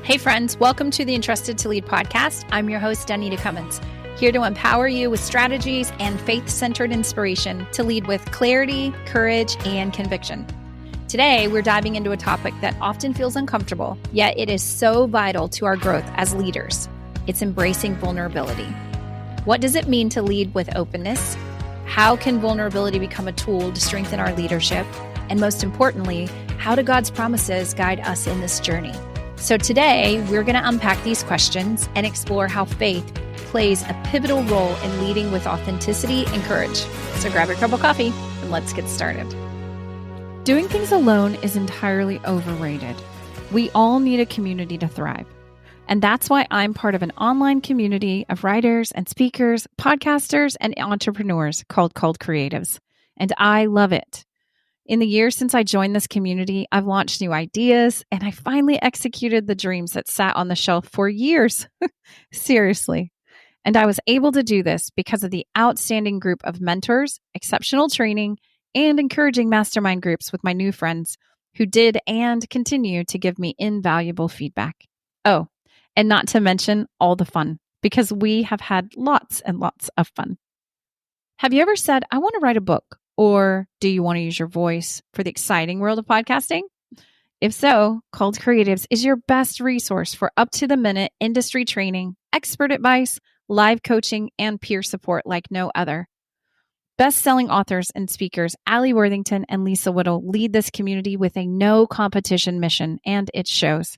Hey friends, welcome to the Entrusted to Lead podcast. I'm your host, Danita Cummins, here to empower you with strategies and faith-centered inspiration to lead with clarity, courage, and conviction. Today, we're diving into a topic that often feels uncomfortable, yet it is so vital to our growth as leaders. It's embracing vulnerability. What does it mean to lead with openness? How can vulnerability become a tool to strengthen our leadership? And most importantly, how do God's promises guide us in this journey? So today, we're going to unpack these questions and explore how faith plays a pivotal role in leading with authenticity and courage. So grab your cup of coffee and let's get started. Doing things alone is entirely overrated. We all need a community to thrive. And that's why I'm part of an online community of writers and speakers, podcasters, and entrepreneurs called Cultivate. And I love it. In the years since I joined this community, I've launched new ideas and I finally executed the dreams that sat on the shelf for years. Seriously. And I was able to do this because of the outstanding group of mentors, exceptional training, and encouraging mastermind groups with my new friends who did and continue to give me invaluable feedback. Oh, and not to mention all the fun, because we have had lots and lots of fun. Have you ever said, I want to write a book? Or do you want to use your voice for the exciting world of podcasting? If so, Called Creatives is your best resource for up-to-the-minute industry training, expert advice, live coaching, and peer support like no other. Best-selling authors and speakers Allie Worthington and Lisa Whittle lead this community with a no-competition mission, and it shows.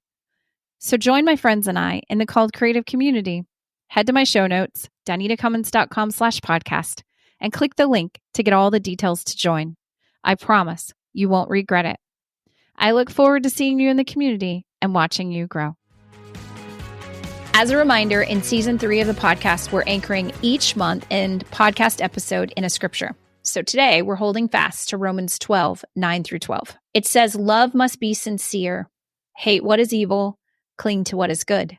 So join my friends and I in the Called Creative community. Head to my show notes, danitacummins.com/podcast. and click the link to get all the details to join. I promise you won't regret it. I look forward to seeing you in the community and watching you grow. As a reminder, in season 3 of the podcast, we're anchoring each month and podcast episode in a scripture. So today we're holding fast to Romans 12, 9 through 12. It says, love must be sincere, hate what is evil, cling to what is good.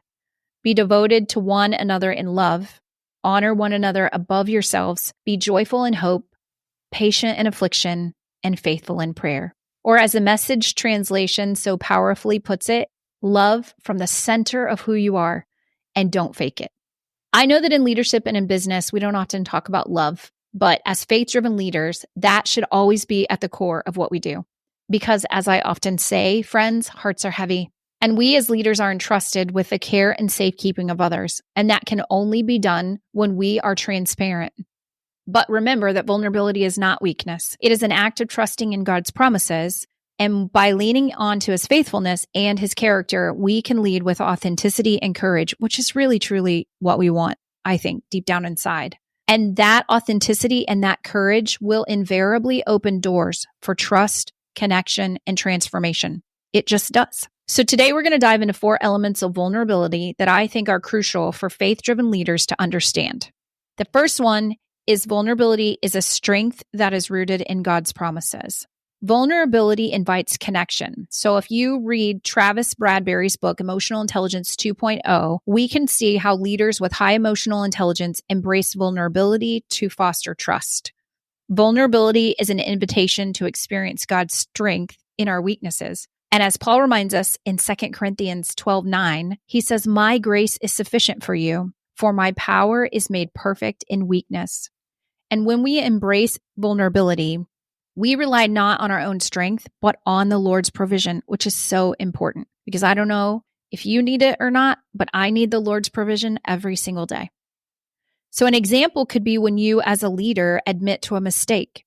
Be devoted to one another in love. Honor one another above yourselves. Be joyful in hope, patient in affliction, and faithful in prayer. Or as the Message translation so powerfully puts it, love from the center of who you are and don't fake it. I know that in leadership and in business, we don't often talk about love, but as faith-driven leaders, that should always be at the core of what we do. Because as I often say, friends, hearts are heavy. And we as leaders are entrusted with the care and safekeeping of others. And that can only be done when we are transparent. But remember that vulnerability is not weakness. It is an act of trusting in God's promises. And by leaning on to his faithfulness and his character, we can lead with authenticity and courage, which is really, truly what we want, I think, deep down inside. And that authenticity and that courage will invariably open doors for trust, connection, and transformation. It just does. So today we're going to dive into 4 elements of vulnerability that I think are crucial for faith-driven leaders to understand. The first one is vulnerability is a strength that is rooted in God's promises. Vulnerability invites connection. So if you read Travis Bradberry's book, Emotional Intelligence 2.0, we can see how leaders with high emotional intelligence embrace vulnerability to foster trust. Vulnerability is an invitation to experience God's strength in our weaknesses. And as Paul reminds us in 2 Corinthians 12:9, he says, my grace is sufficient for you, for my power is made perfect in weakness. And when we embrace vulnerability, we rely not on our own strength, but on the Lord's provision, which is so important. Because I don't know if you need it or not, but I need the Lord's provision every single day. So an example could be when you as a leader admit to a mistake.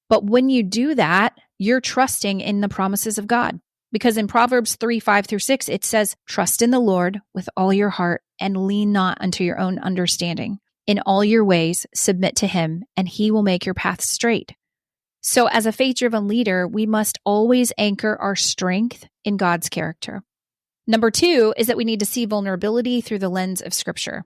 But when you do that, you're trusting in the promises of God. Because in Proverbs 3, 5 through 6, it says, trust in the Lord with all your heart and lean not unto your own understanding. In all your ways, submit to him, and he will make your path straight. So as a faith-driven leader, we must always anchor our strength in God's character. Number 2 is that we need to see vulnerability through the lens of Scripture.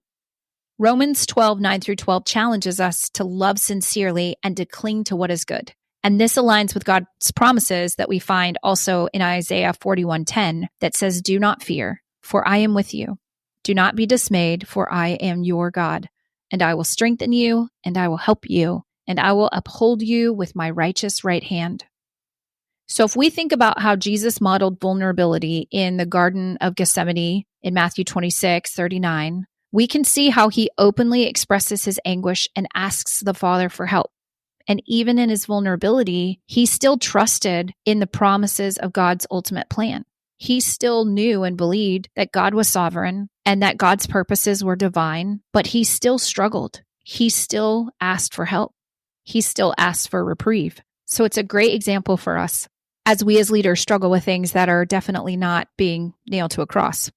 Romans 12, 9 through 12 challenges us to love sincerely and to cling to what is good. And this aligns with God's promises that we find also in Isaiah 41:10 that says, do not fear, for I am with you. Do not be dismayed, for I am your God. And I will strengthen you, and I will help you, and I will uphold you with my righteous right hand. So if we think about how Jesus modeled vulnerability in the Garden of Gethsemane in Matthew 26:39, we can see how he openly expresses his anguish and asks the Father for help. And even in his vulnerability, he still trusted in the promises of God's ultimate plan. He still knew and believed that God was sovereign and that God's purposes were divine, but he still struggled. He still asked for help. He still asked for reprieve. So it's a great example for us as we as leaders struggle with things that are definitely not being nailed to a cross.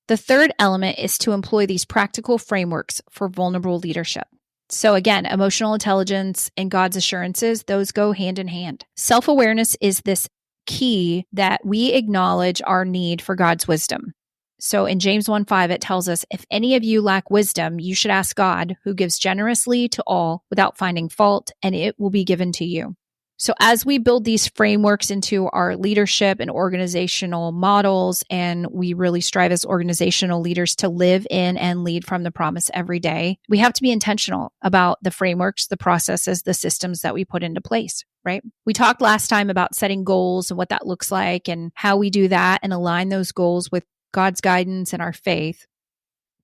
The third element is to employ these practical frameworks for vulnerable leadership. So again, emotional intelligence and God's assurances, those go hand in hand. Self-awareness is this key that we acknowledge our need for God's wisdom. So in James 1:5, it tells us, if any of you lack wisdom, you should ask God, who gives generously to all without finding fault, and it will be given to you. So as we build these frameworks into our leadership and organizational models, and we really strive as organizational leaders to live in and lead from the promise every day, we have to be intentional about the frameworks, the processes, the systems that we put into place, right? We talked last time about setting goals and what that looks like and how we do that and align those goals with God's guidance and our faith.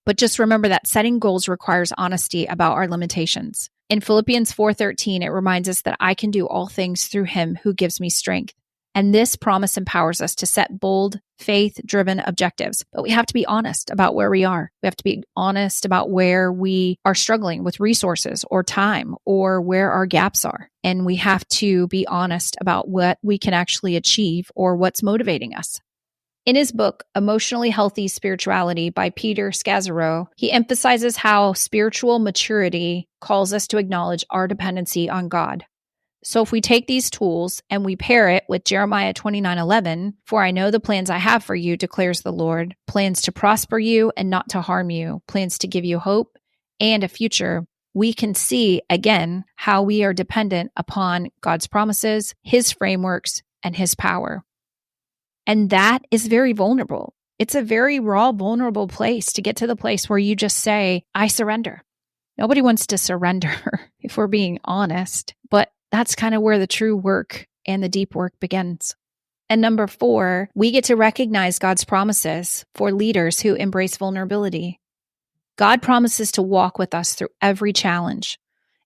But just remember that setting goals requires honesty about our limitations. In Philippians 4:13, it reminds us that I can do all things through him who gives me strength. And this promise empowers us to set bold, faith-driven objectives. But we have to be honest about where we are. We have to be honest about where we are struggling with resources or time or where our gaps are. And we have to be honest about what we can actually achieve or what's motivating us. In his book, Emotionally Healthy Spirituality by Peter Scazzaro, he emphasizes how spiritual maturity calls us to acknowledge our dependency on God. So if we take these tools and we pair it with Jeremiah 29:11, for I know the plans I have for you, declares the Lord, plans to prosper you and not to harm you, plans to give you hope and a future, we can see again how we are dependent upon God's promises, his frameworks, and his power. And that is very vulnerable. It's a very raw, vulnerable place to get to the place where you just say, I surrender. Nobody wants to surrender if we're being honest, but that's kind of where the true work and the deep work begins. And number 4, we get to recognize God's promises for leaders who embrace vulnerability. God promises to walk with us through every challenge.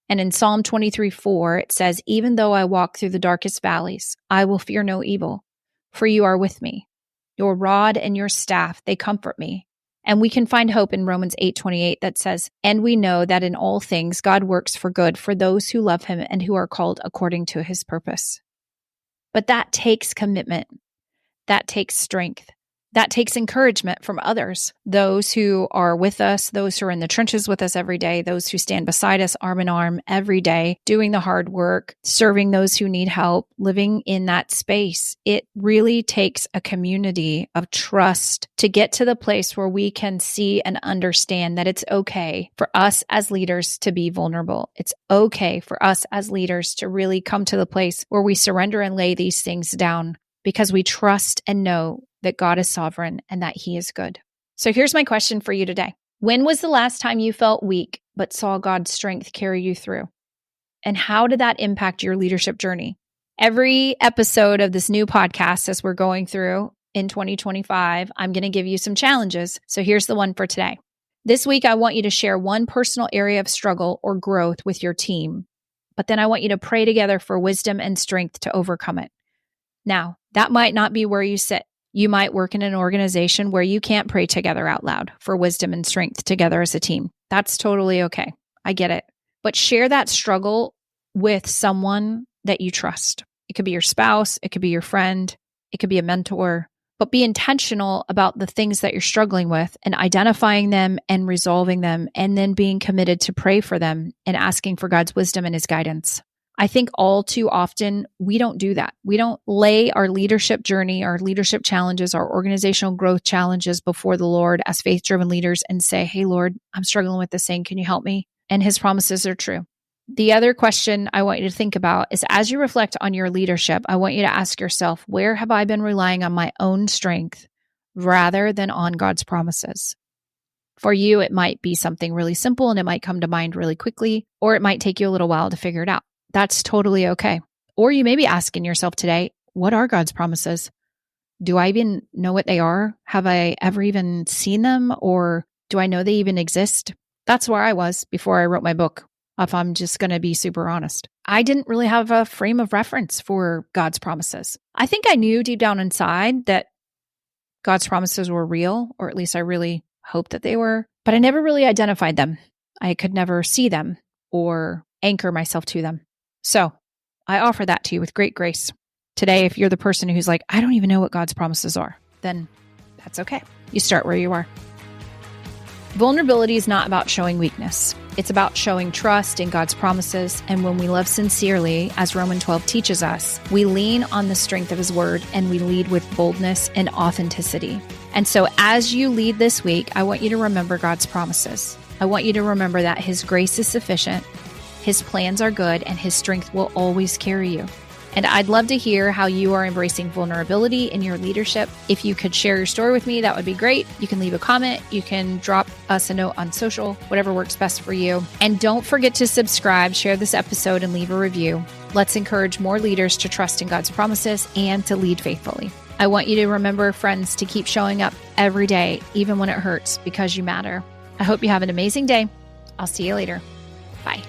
And in Psalm 23:4, it says, even though I walk through the darkest valleys, I will fear no evil. For you are with me. Your rod and your staff, they comfort me. And we can find hope in Romans 8:28 that says, and we know that in all things God works for good for those who love him and who are called according to his purpose. But that takes commitment. That takes strength. That takes encouragement from others, those who are with us, those who are in the trenches with us every day, those who stand beside us arm in arm every day, doing the hard work, serving those who need help, living in that space. It really takes a community of trust to get to the place where we can see and understand that it's okay for us as leaders to be vulnerable. It's okay for us as leaders to really come to the place where we surrender and lay these things down because we trust and know that God is sovereign and that he is good. So here's my question for you today. When was the last time you felt weak but saw God's strength carry you through? And how did that impact your leadership journey? Every episode of this new podcast, as we're going through in 2025, I'm going to give you some challenges. So here's the one for today. This week, I want you to share one personal area of struggle or growth with your team. But then I want you to pray together for wisdom and strength to overcome it. Now, that might not be where you sit. You might work in an organization where you can't pray together out loud for wisdom and strength together as a team. That's totally okay. I get it. But share that struggle with someone that you trust. It could be your spouse. It could be your friend. It could be a mentor. But be intentional about the things that you're struggling with and identifying them and resolving them, and then being committed to pray for them and asking for God's wisdom and his guidance. I think all too often we don't do that. We don't lay our leadership journey, our leadership challenges, our organizational growth challenges before the Lord as faith-driven leaders and say, hey, Lord, I'm struggling with this thing. Can you help me? And his promises are true. The other question I want you to think about is, as you reflect on your leadership, I want you to ask yourself, where have I been relying on my own strength rather than on God's promises? For you, it might be something really simple and it might come to mind really quickly, or it might take you a little while to figure it out. That's totally okay. Or you may be asking yourself today, what are God's promises? Do I even know what they are? Have I ever even seen them? Or do I know they even exist? That's where I was before I wrote my book, if I'm just going to be super honest. I didn't really have a frame of reference for God's promises. I think I knew deep down inside that God's promises were real, or at least I really hoped that they were, but I never really identified them. I could never see them or anchor myself to them. So I offer that to you with great grace. Today, if you're the person who's like, I don't even know what God's promises are, then that's okay. You start where you are. Vulnerability is not about showing weakness. It's about showing trust in God's promises. And when we love sincerely, as Romans 12 teaches us, we lean on the strength of His word and we lead with boldness and authenticity. And so as you lead this week, I want you to remember God's promises. I want you to remember that His grace is sufficient, His plans are good, and His strength will always carry you. And I'd love to hear how you are embracing vulnerability in your leadership. If you could share your story with me, that would be great. You can leave a comment. You can drop us a note on social, whatever works best for you. And don't forget to subscribe, share this episode, and leave a review. Let's encourage more leaders to trust in God's promises and to lead faithfully. I want you to remember, friends, to keep showing up every day, even when it hurts, because you matter. I hope you have an amazing day. I'll see you later. Bye.